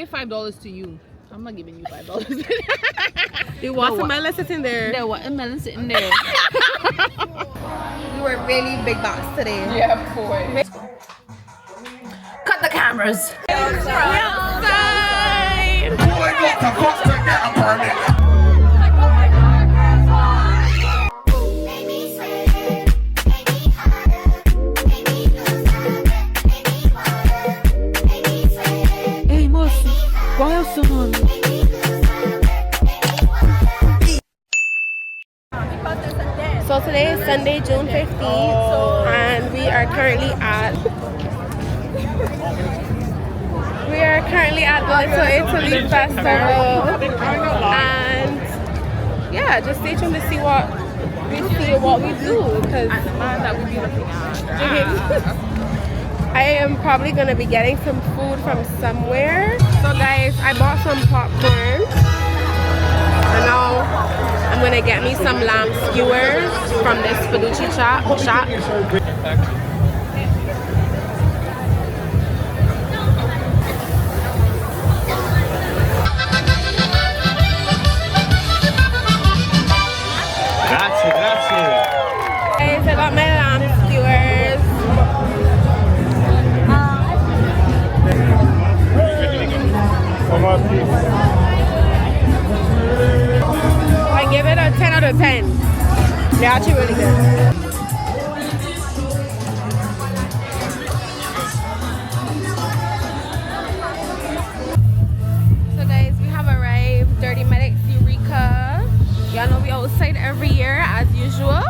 give $5 to you. I'm not giving you $5. The watermelon sitting there. The watermelon sitting there. We were really big box today. Yeah, boy. Cut the cameras. Hey, moço, qual é o seu nome? So today is Sunday, June 15th, and we are currently at the Little Italy Festival, and yeah, just stay tuned to see what we do, because That would be looking at. I am probably gonna be getting some food from somewhere. So guys, I bought some popcorn, and now I'm gonna get me some lamb skewers from this Pt.2 shop. Grazie, grazie. Guys, I got my lamb skewers. I give it a 10 out of 10. They're actually really good. So guys, we have arrived. Dirty Medics Eureka. Y'all know we outside every year as usual.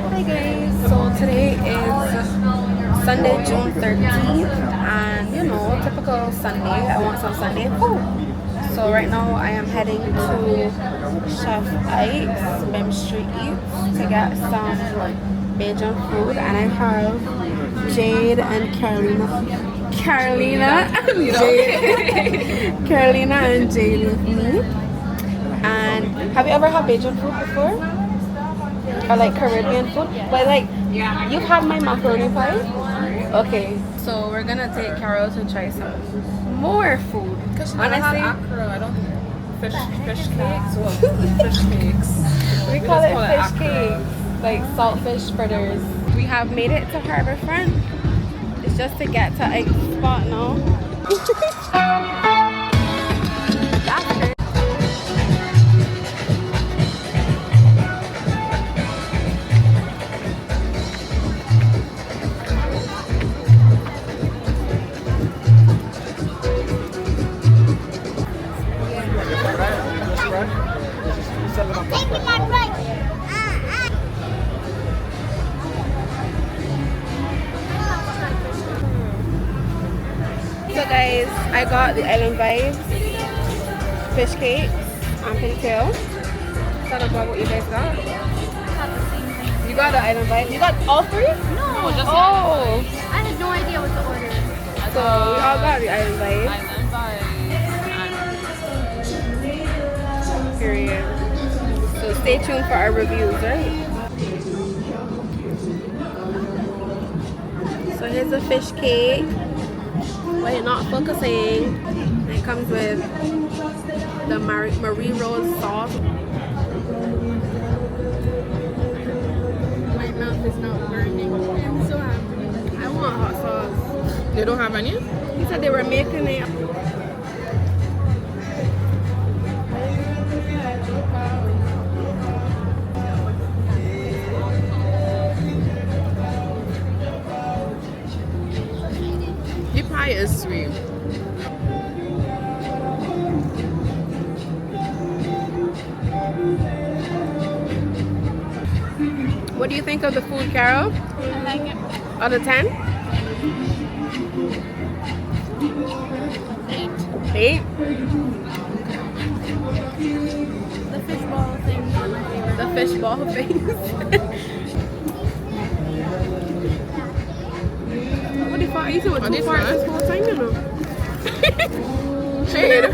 Hi guys, so today is Sunday, June 13th, and you know, typical Sunday, I want some Sunday food. So right now I am heading to Chef Ike's Bim Street Eats to get some Bajan food, and I have Jade and Carolina and Jade with me. And have you ever had Bajan food before? Or like Caribbean food? But like, you've had my macaroni pie? Okay, so we're gonna take Carol to try some more food. Honestly, I don't fish cakes. Well, fish cakes. We call it fish cakes, like saltfish fritters. We have made it to Harborfront. It's just to get to Ike's spot now. So guys, I got the Island Vibes fish cakes and pigtail. Tell us about what you guys got. You got the Island Vibes. You got all three? No, just Oh, I had no idea what to order. so we all got the Island Vibes. Island vibes. Period. So stay tuned for our reviews, right? So here's a fish cake. Wait, not focusing. It comes with the MOREEE rose sauce. My mouth is not burning. I'm so happy. I want hot sauce. They don't have any? He said they were making it. The pie is sweet. What do you think of the food, Carol? I like it. Out of 10? 8. The fishball things are my favorite. The fishball things. What the fuck? You said with Are 2 these parts nice? this whole time, you know? Shade.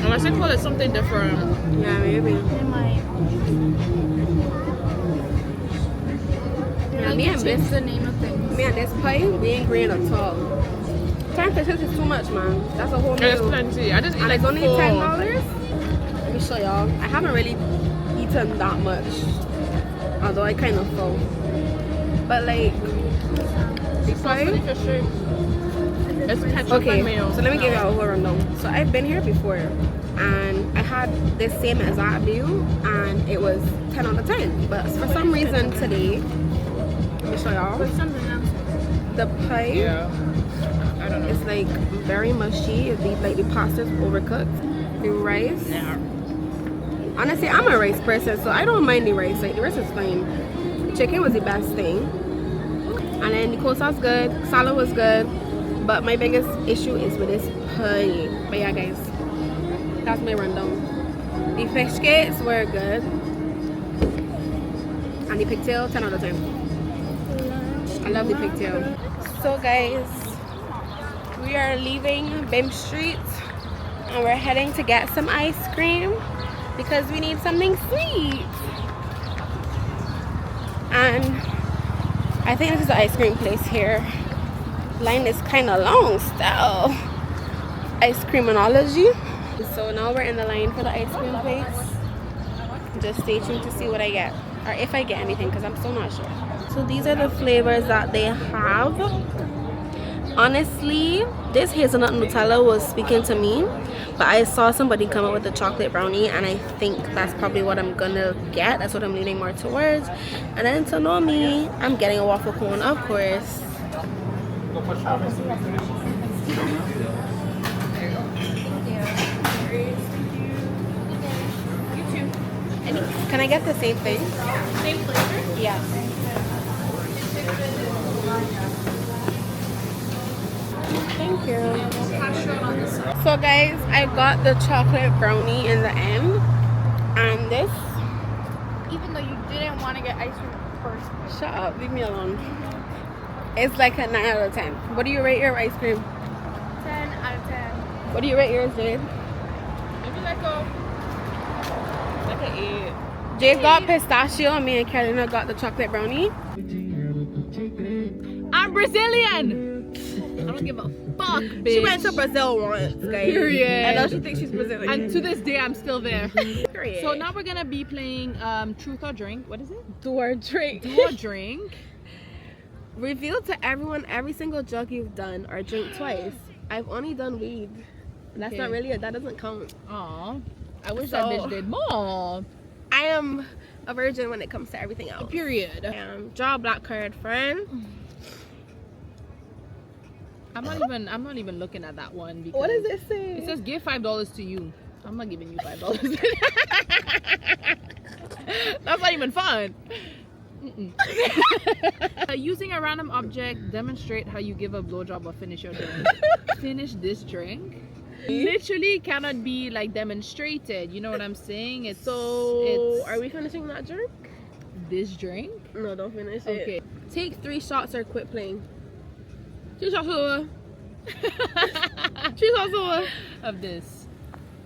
Unless they call it something different. Yeah, maybe. They might. Yeah, me and change this, the name of things. me and this pie, we ain't green at all. 10 fishes is too much, man. That's a whole There's meal. plenty. I just eat And like it's only 4. $10. Let me show y'all. I haven't really eaten that much, although I kind of full. But like, It's pie. for sure. It's ketchup Okay, and mayo. so let me give y'all a whole rundown. So I've been here before, and I had this same exact meal, and it was 10 out of 10. But for some reason today, let me show y'all. Put something else. The pie. Yeah. I don't know. It's like very mushy. It's like the pasta's overcooked. The rice. Yeah. Honestly, I'm a rice person, so I don't mind the rice. Like the rice is fine. The chicken was the best thing, and then the coleslaw's good. Salad was good, but my biggest issue is with this pie. But yeah, guys, that's my rundown. The fish cakes were good, and the pigtail 10 out of 10. I love the pigtail. So guys, we are leaving Bim Street and we're heading to get some ice cream because we need something sweet. And I think this is the ice cream place here. Line is kind of long still. Ice creamology. So now we're in the line for the ice cream place. Just stay tuned to see what I get, or if I get anything, because I'm still not sure. So these are the flavors that they have. Honestly, this hazelnut Nutella was speaking to me, but I saw somebody come up with the chocolate brownie, and I think that's probably what I'm gonna get. That's what I'm leaning more towards. And then to know me, I'm getting a waffle cone, of course. Can I get the same thing? Same flavor? Yeah. Thank you. So guys, I got the chocolate brownie in the end, and this. Even though you didn't want to get ice cream first. Shut up, leave me alone. It's like a 9 out of 10. What do you rate your ice cream? 10 out of 10. What do you rate yours, Jade? Maybe like an 8. Jade got pistachio, and me and Carolina got the chocolate brownie. I'm Brazilian. I don't give a fuck, bitch. She went to Brazil once, guys. Period. I know she thinks she's Brazilian. And to this day, I'm still there. Period. So now we're gonna be playing Truth or Drink. What is it? do or drink. Do or Drink. Reveal to everyone every single drug you've done or drink twice. I've only done weed. That's Okay. not really that doesn't count. Aw, I wish that So- bitch did more. I am a virgin when it comes to everything else. Period. Draw a black card, friend. I'm not even looking at that one because What does it say? it says give $5 to you. I'm not giving you $5. That's not even fun. Using a random object, demonstrate how you give a blowjob or finish your drink. Finish this drink. Literally cannot be like demonstrated. You know what I'm saying? It's are we finishing that drink? this drink? No, don't finish it. Okay. Take 3 shots or quit playing. 3 shots over. 3 shots over. Of this.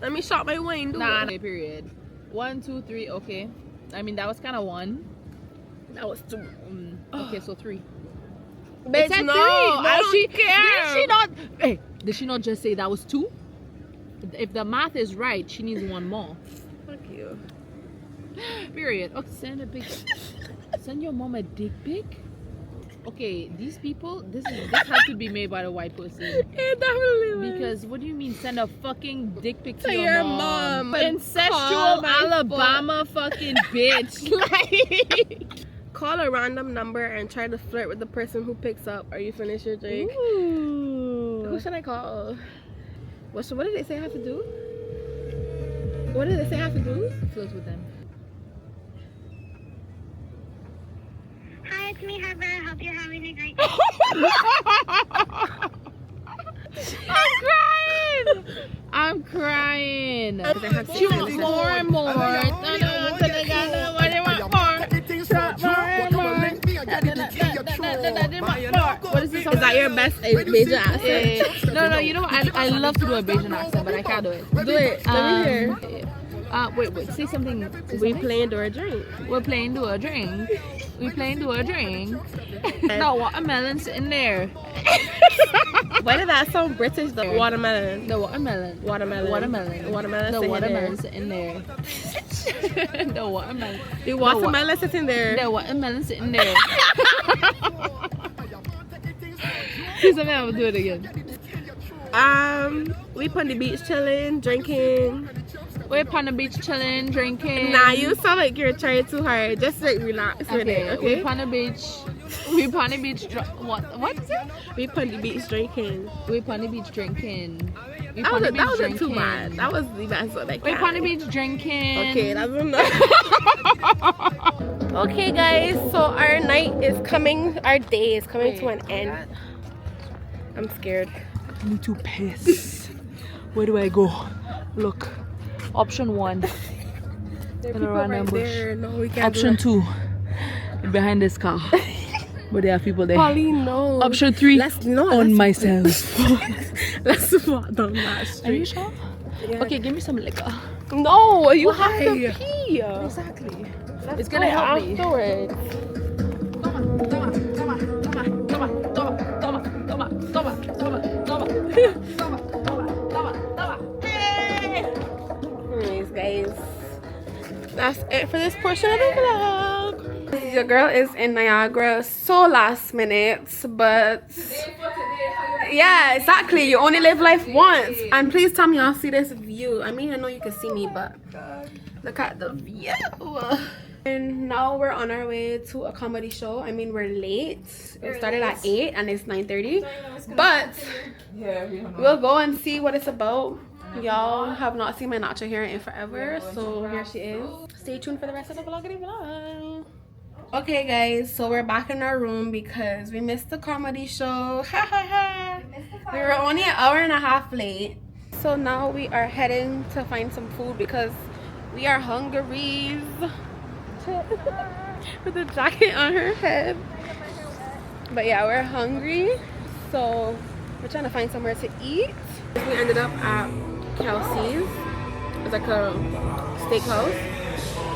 Let me shot my wine, dude. Nah, period. 1, 2, 3. Okay. I mean, that was kind of 1. That was 2. Okay, so 3. Bitch, It said no, 3. I don't care. Did she not? Hey, did she not just say that was 2? If the math is right, she needs 1 more. Fuck you. Period. Okay, send a big. Send your mom a dick pic. Okay, these people. This had to be made by the white person. It definitely was. Because what do you mean send a fucking dick pic to To your your mom? mom. Incestual Call my Alabama fucking bitch. Like, call a random number and try to flirt with the person who picks up. Are you finished your drink? Ooh. Who should I call? What did they say I have to do? What did they say I have to do? Flirt with them. Hi, it's me, Harper. I hope you're having a great day. I'm crying. I have She wants more and more. What do you want more? What is this? Is that your best Asian accent? No, you know what? I love to do a Bayesian accent, but I can't do it. Do it. Let me hear. Wait, say something. We playing do a drink. We're playing do a drink. We playing do a drink. No, watermelon sitting there. Why did that sound British though? Watermelon. The watermelon. Watermelon. Watermelon. Watermelon. The sitting watermelon there. sitting there. The watermelon. The watermelon sitting there. The watermelon sitting there. See something, I will do it again. We on the beach chilling, drinking. We're on the beach chilling, drinking. Nah, you sound like you're trying too hard. Just like relax with it, okay? We're on the beach. We're on the beach. What is it? We on the beach drinking. We're on the beach drinking. That wasn't too bad. That was the best one I We're on the beach drinking. Okay, that's enough. Okay, guys, so our night is coming, our day is coming to an end. I'm scared. I need to piss. Where do I go? Look. Option 1. There are people right there. No, we can't. Option 2. Behind this car. But there are people there. Pauline, no. Option 3. Let's myself. Let's walk down that street. Are you sure? Yeah. Okay, give me some liquor. No, you have to pee. Exactly. It's Go gonna help me. afterwards. Anyways, guys, that's it for this portion of the vlog. Your girl is in Niagara so last minute, but yeah, exactly. You only live life once. And please tell me y'all see this view. I mean, I know you can see me, but look at the view. And now we're on our way to a comedy show. I mean, we're late. It started at 8 and it's 9:30. But we'll go and see what it's about. Y'all have not seen my natural hair in forever, so here she is. Stay tuned for the rest of the vlog. Okay, guys, so we're back in our room because we missed the comedy show. We were only an hour and a half late. So now we are heading to find some food because we are hungry. With a jacket on her head. But yeah, we're hungry, so we're trying to find somewhere to eat. We ended up at Kelsey's. It's like a steakhouse,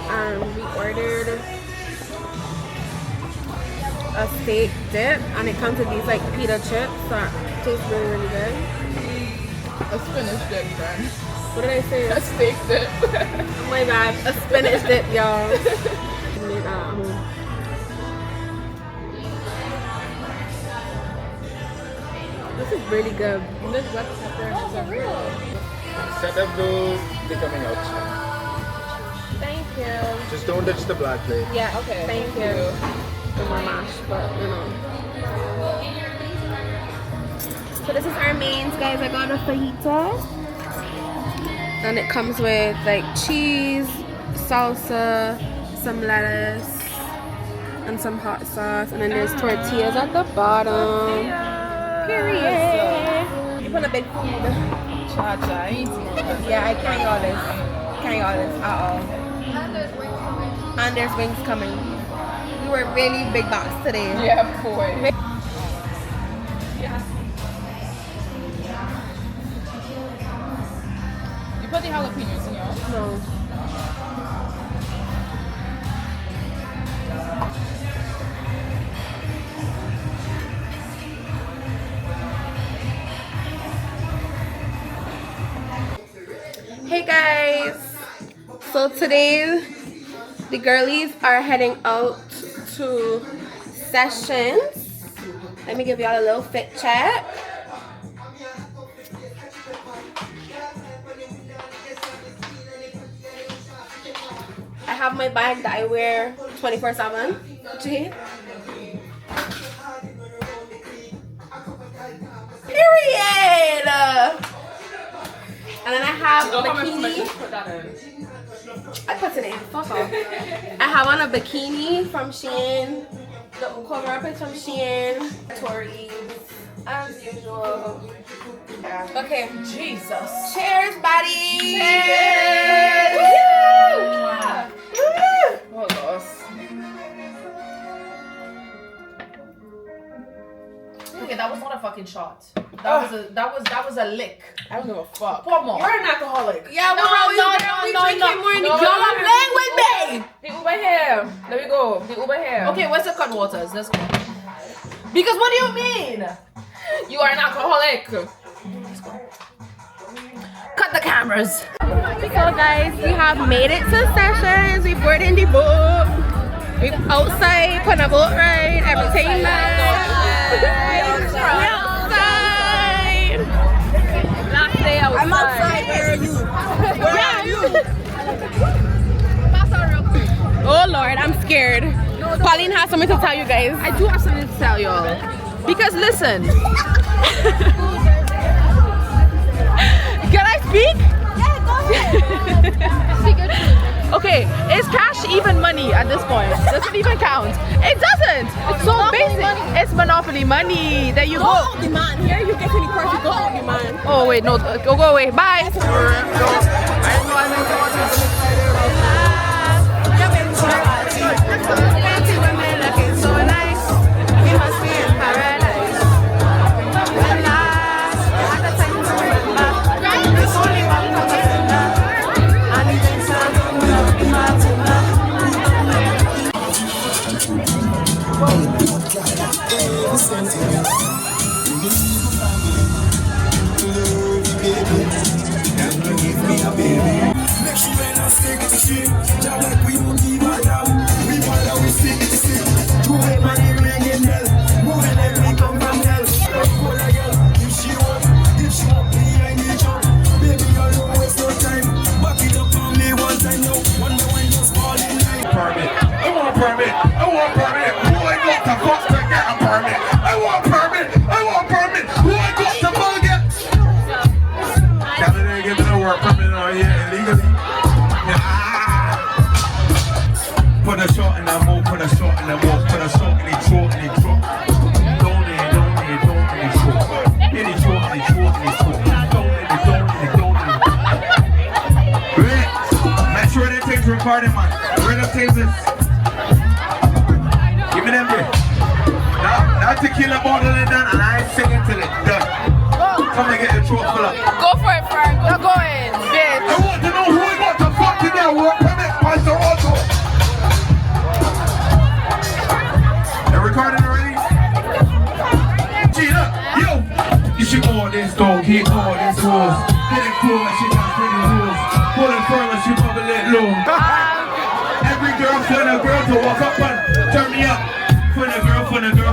and we ordered a steak dip, and it comes with these like pita chips that taste really, really good. A spinach dip, friend. What did I say? A steak dip. Oh my bad. A spinach dip, y'all. Made that at home. This is really good. This red pepper is a real. Set up those, they're coming out. Thank you. Just don't touch the black plate. Yeah, okay. Thank you. For more mash, but you know. So this is our mains, guys. I got a fajita. And it comes with like cheese, salsa, some lettuce, and some hot sauce. And then there's tortillas at the bottom. Period. You put a big food. Yeah, I can't eat all this. Can't eat all this at all. And there's wings coming. We were really big box today. Yeah, boy. You put the jalapenos in yours? No. Hey guys, so today the girlies are heading out to Sessions. Let me give y'all a little fit check. I have my bag that I wear 24/7. Period. And then I have a bikini. I put it in. Fuck off. I have on a bikini from Shein. The cover up is from Shein. Tories, as usual. Okay. Jesus. Cheers, buddy. Cheers. Woo! Oh, gosh. Okay, that was not a fucking shot. That was a lick. I don't give a fuck. One more. You're an alcoholic. Yeah, No, we're always no, drinking more. no, Y'all are playing with me. The Uber here. Let me go. The Uber here. Okay, where's the cut waters? Let's go. Because what do you mean? You are an alcoholic. Let's go. Cut the cameras. So guys, we have made it to Sessions. We boarded in the boat. We're outside, put a boat ride, everything nice. We're outside. Last day outside. I'm outside. Where are you? Where are you? Pass on real quick. Oh Lord, I'm scared. Pauline has something to tell you guys. I do have something to tell y'all. Because listen. Can I speak? Yeah, go ahead. Okay, is cash even money at this point? Does it even count? It doesn't. It's so basic. It's monopoly money. There you go. Go demand. Here you get any course, you go on demand. Oh wait, no, go away. Bye. Put a shot in the mouth, put a shot in the mouth, put a shot in the throat, in the throat. Don't shot. Any shot, in the throat. Don't. Right. Make sure them things recording, man. Where them things is? Give me them there. Now tequila bottle is done and I ain't singing till it's done. Come and get the throat full up. Go for it, Frank. You're going, bitch. I want to know who we got to fuck in there. Work permit, Pastor Otto. They're recording already? Gina, yo! You should go on this dog, he go on this horse. Hit it cool and she got pretty rules. Pull it firm and she bubble it low. Every girl find a girl to walk up and turn me up. Find a girl. Find a girl.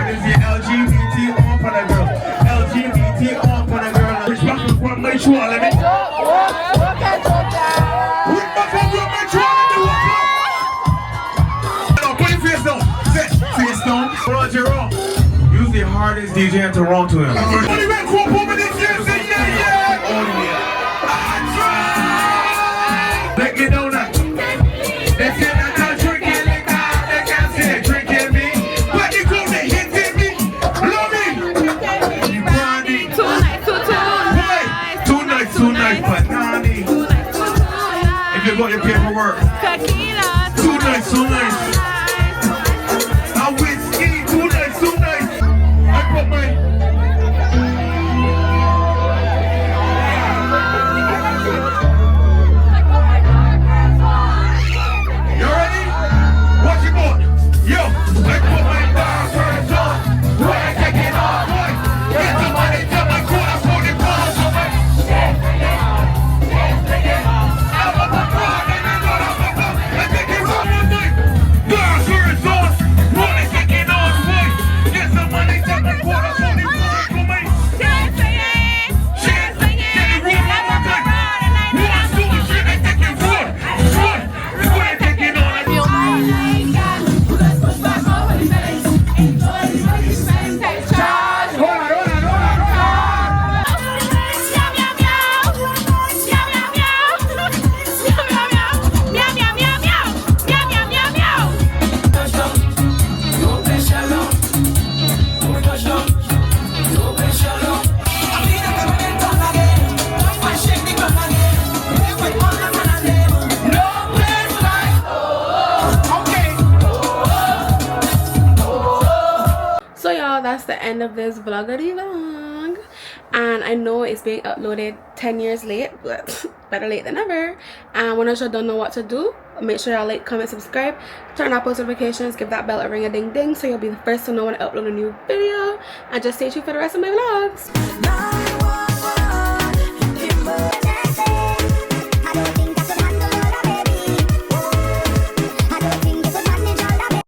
This is the LGBT on for the girl. LGBT on for the girl. Respect from my show, let me. Use the hardest DJ to wrong to him. Let me know that. They say that I'm drinking liquor. They can't say drinking me. But they go, they hitting me. Love me. You brandy. Too nice, but nanny. If you got your paperwork. Too nice. I'm whiskey. Too nice. I put my. You ready? What you want? Yo, I put my bars on the door. Where I take it off, boy. Get the money to my quarter for the balls. y'all, that's the end of this vloggity vlog. And I know it's being uploaded 10 years late, but better late than never. And when you don't know what to do, make sure y'all like, comment, subscribe, turn on post notifications, give that bell a ring a ding ding so you'll be the first to know when I upload a new video. And just stay tuned for the rest of my vlogs.